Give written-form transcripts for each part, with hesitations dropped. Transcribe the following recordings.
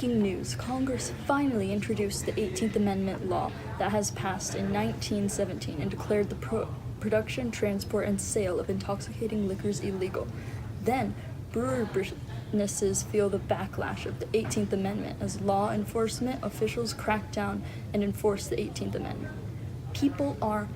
Breaking news, Congress finally introduced the 18th Amendment law that has passed in 1917 and declared the production, transport, and sale of intoxicating liquors illegal. Then, brewery businesses feel the backlash of the 18th Amendment as law enforcement officials crack down and enforce the 18th Amendment. People are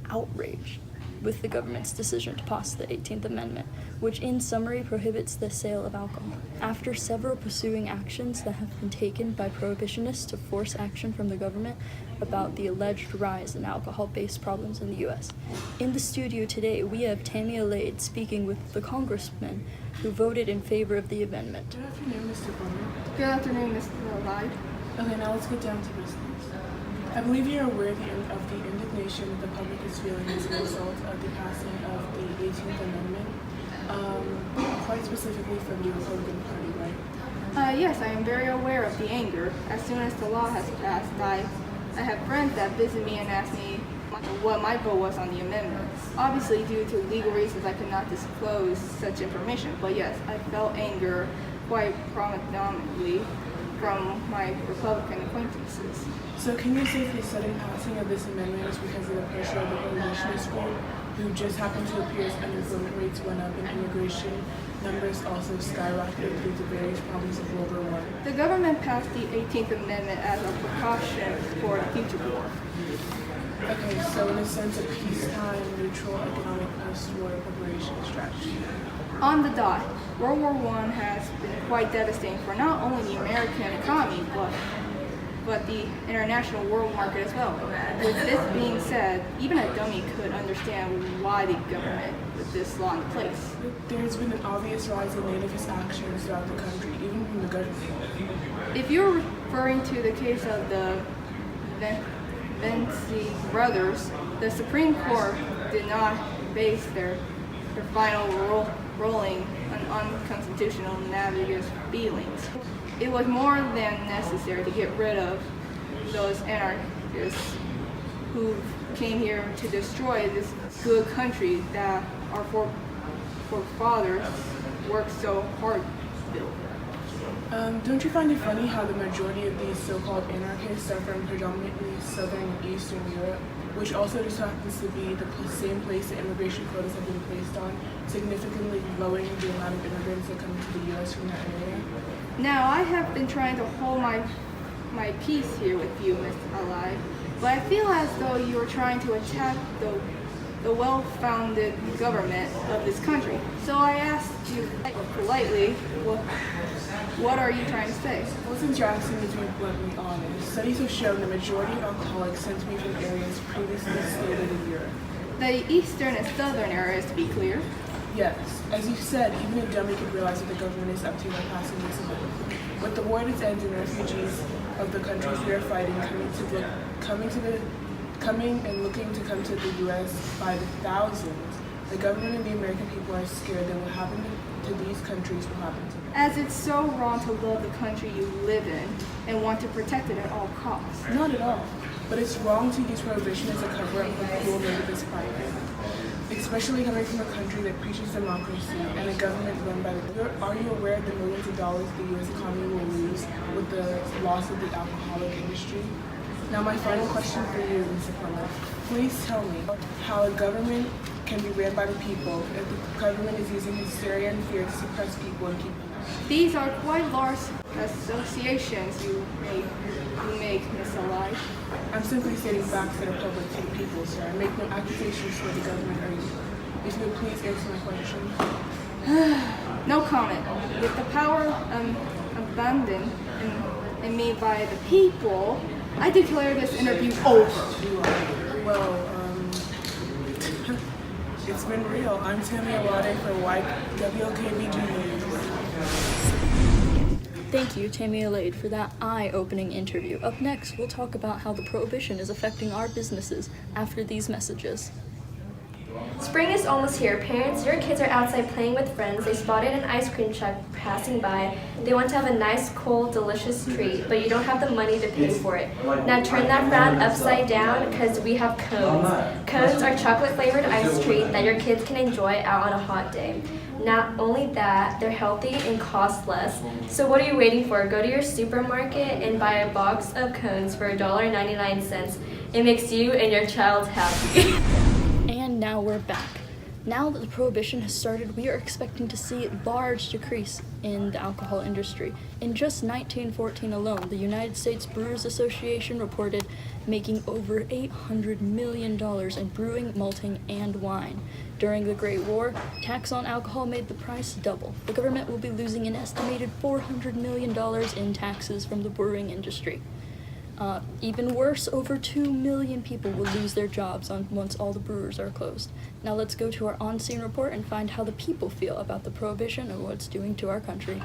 outraged with the government's decision to pass the 18th Amendment, which in summary prohibits the sale of alcohol. After several pursuing actions that have been taken by prohibitionists to force action from the government about the alleged rise in alcohol-based problems in the U.S. In the studio today, we have Tammy Alade speaking with the congressman who voted in favor of the amendment. Good afternoon, Mr. Plummer. Good afternoon, Mr. Alade. Okay, now let's get down to business. I believe you're aware of the indignation that the public is feeling as a result of the passing of the 18th Amendment, quite specifically from the Republican Party, right? Yes, I am very aware of the anger. As soon as the law has passed, I have friends that visit me and ask me what my vote was on the amendment. Obviously, due to legal reasons, I cannot disclose such information, but yes, I felt anger quite prominently from my Republican acquaintances. So can you say the sudden passing of this amendment is because of the pressure of the prohibitionist group, who just happened to appear as unemployment rates went up and immigration numbers also skyrocketed due to various problems of World War I? The government passed the 18th Amendment as a precaution for a future war. Okay, so in a sense, a peacetime, neutral, economic post-war preparation strategy. On the dot, World War I has been quite devastating for not only the American economy, but the international world market as well. With this being said, even a dummy could understand why the government put this law in place. There's been an obvious rise in nativist actions throughout the country, even from the government. If you're referring to the case of the Vinci brothers, the Supreme Court did not base their final ruling on unconstitutional navigators' feelings. It was more than necessary to get rid of those anarchists who came here to destroy this good country that our forefathers worked so hard to build. Don't you find it funny how the majority of these so-called anarchists are from predominantly Southern and Eastern Europe, which also just happens to be the same place that immigration quotas have been placed on, significantly lowering the amount of immigrants that come into the U.S. from that area? Now, I have been trying to hold my peace here with you, Mr. Alade, but I feel as though you are trying to attack the well-founded government of this country. So I asked you politely, what are you trying to say? Well, since you're asking me to be bluntly honest, studies have shown the majority of alcoholics sent to me from areas previously stated in Europe. The eastern and southern areas, to be clear. Yes, as you said, even a dummy could realize what the government is up to by passing this amendment. With the war at its end and refugees of the countries we are fighting coming and looking to come to the U.S. by the thousands, the government and the American people are scared that what happened to these countries will happen to them. As it's so wrong to love the country you live in and want to protect it at all costs. Not at all, but it's wrong to use prohibition as a cover-up for cool nativist pride. Especially coming from a country that preaches democracy and a government run by the... Are you aware of the millions of dollars the U.S. economy will lose with the loss of the alcoholic industry? Now my final question for you, Mr. Plummer. Please tell me how a government can be ran by the people if the government is using hysteria and fear to suppress people and keep them out. These are quite large associations you make, Ms. Alade. I'm simply stating facts that are public to the people, sir. I make no accusations toward the government or you. If you would please answer my question. No comment. With the power abandoned in me by the people, I declare this interview over. Well, it's been real. I'm Tammy Alade for WLKBG News. Thank you, Tammy Alade, for that eye-opening interview. Up next, we'll talk about how the prohibition is affecting our businesses after these messages. Spring is almost here. Parents, your kids are outside playing with friends. They spotted an ice cream truck passing by. They want to have a nice, cold, delicious treat, but you don't have the money to pay for it. Now turn that frown upside down because we have cones. Cones are chocolate-flavored ice treat that your kids can enjoy out on a hot day. Not only that, they're healthy and cost less. So what are you waiting for? Go to your supermarket and buy a box of cones for $1.99. It makes you and your child happy. And now we're back. Now that the prohibition has started, we are expecting to see a large decrease in the alcohol industry. In just 1914 alone, the United States Brewers Association reported making over $800 million in brewing, malting, and wine. During the Great War, tax on alcohol made the price double. The government will be losing an estimated $400 million in taxes from the brewing industry. Even worse, over 2 million people will lose their jobs once all the brewers are closed. Now let's go to our on-scene report and find how the people feel about the prohibition and what it's doing to our country.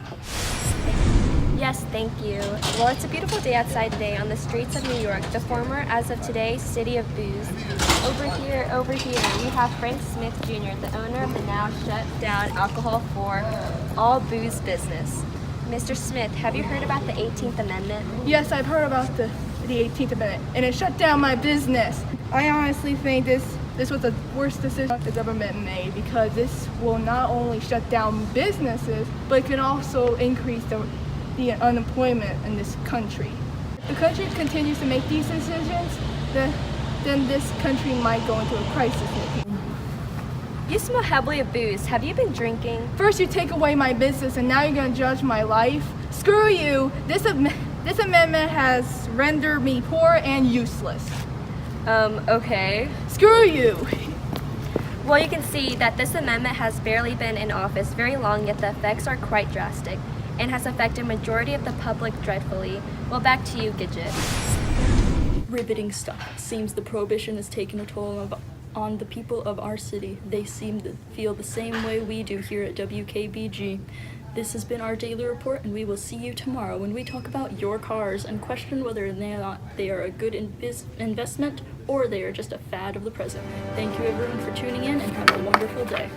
Yes, thank you. Well, it's a beautiful day outside today on the streets of New York, the former, as of today, city of booze. Over here, we have Frank Smith Jr., the owner of the now shut down alcohol for all booze business. Mr. Smith, have you heard about the 18th Amendment? Yes, I've heard about the 18th Amendment, and it shut down my business. I honestly think this was the worst decision the government made, because this will not only shut down businesses, but it can also increase the unemployment in this country. If the country continues to make these decisions, then this country might go into a crisis. You smell heavily of booze. Have you been drinking? First you take away my business, and now you're going to judge my life? Screw you! This amendment has rendered me poor and useless. Okay. Screw you! Well, you can see that this amendment has barely been in office very long, yet the effects are quite drastic and has affected majority of the public dreadfully. Well, back to you, Gidget. Riveting stuff. It seems the prohibition has taken a toll on the people of our city. They seem to feel the same way we do here at WKBG. This has been our daily report, and we will see you tomorrow when we talk about your cars and question whether or not they are a good investment or they are just a fad of the present. Thank you everyone for tuning in, and have a wonderful day.